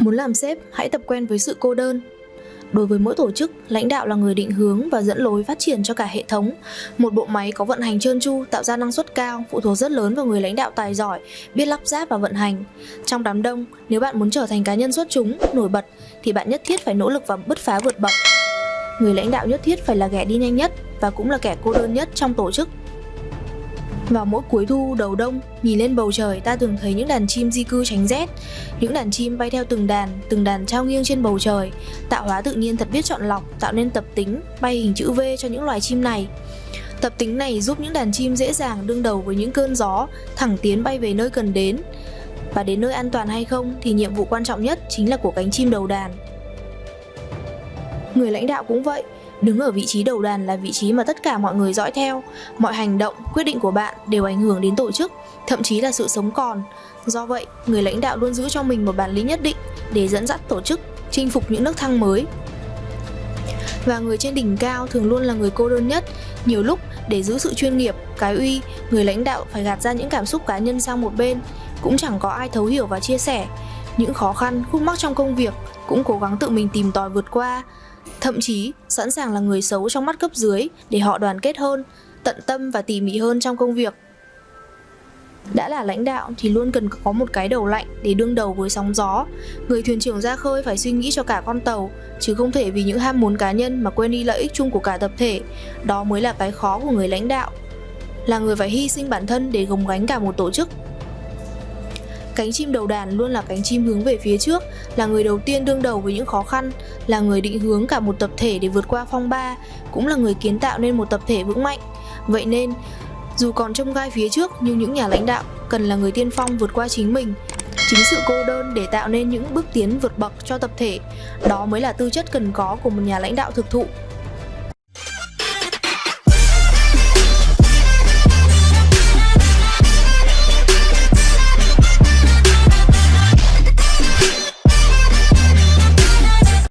Muốn làm sếp, hãy tập quen với sự cô đơn. Đối với mỗi tổ chức, lãnh đạo là người định hướng và dẫn lối phát triển cho cả hệ thống. Một bộ máy có vận hành trơn tru, tạo ra năng suất cao, phụ thuộc rất lớn vào người lãnh đạo tài giỏi, biết lắp ráp và vận hành. Trong đám đông, nếu bạn muốn trở thành cá nhân xuất chúng, nổi bật, thì bạn nhất thiết phải nỗ lực và bứt phá vượt bậc. Người lãnh đạo nhất thiết phải là kẻ đi nhanh nhất và cũng là kẻ cô đơn nhất trong tổ chức. Vào mỗi cuối thu đầu đông, nhìn lên bầu trời ta thường thấy những đàn chim di cư tránh rét. Những đàn chim bay theo từng đàn trao nghiêng trên bầu trời. Tạo hóa tự nhiên thật biết chọn lọc, tạo nên tập tính bay hình chữ V cho những loài chim này. Tập tính này giúp những đàn chim dễ dàng đương đầu với những cơn gió, thẳng tiến bay về nơi cần đến. Và đến nơi an toàn hay không thì nhiệm vụ quan trọng nhất chính là của cánh chim đầu đàn. Người lãnh đạo cũng vậy. Đứng ở vị trí đầu đàn là vị trí mà tất cả mọi người dõi theo. Mọi hành động, quyết định của bạn đều ảnh hưởng đến tổ chức, thậm chí là sự sống còn. Do vậy, người lãnh đạo luôn giữ cho mình một bản lĩnh nhất định để dẫn dắt tổ chức, chinh phục những nấc thang mới. Và người trên đỉnh cao thường luôn là người cô đơn nhất. Nhiều lúc, để giữ sự chuyên nghiệp, cái uy, người lãnh đạo phải gạt ra những cảm xúc cá nhân sang một bên. Cũng chẳng có ai thấu hiểu và chia sẻ. Những khó khăn, khúc mắc trong công việc cũng cố gắng tự mình tìm tòi vượt qua. Thậm chí sẵn sàng là người xấu trong mắt cấp dưới để họ đoàn kết hơn, tận tâm và tỉ mỉ hơn trong công việc. Đã là lãnh đạo thì luôn cần có một cái đầu lạnh để đương đầu với sóng gió. Người thuyền trưởng ra khơi phải suy nghĩ cho cả con tàu, chứ không thể vì những ham muốn cá nhân mà quên đi lợi ích chung của cả tập thể. Đó mới là cái khó của người lãnh đạo, là người phải hy sinh bản thân để gồng gánh cả một tổ chức. Cánh chim đầu đàn luôn là cánh chim hướng về phía trước, là người đầu tiên đương đầu với những khó khăn, là người định hướng cả một tập thể để vượt qua phong ba, cũng là người kiến tạo nên một tập thể vững mạnh. Vậy nên, dù còn trông gai phía trước nhưng những nhà lãnh đạo cần là người tiên phong vượt qua chính mình. Chính sự cô đơn để tạo nên những bước tiến vượt bậc cho tập thể, đó mới là tư chất cần có của một nhà lãnh đạo thực thụ.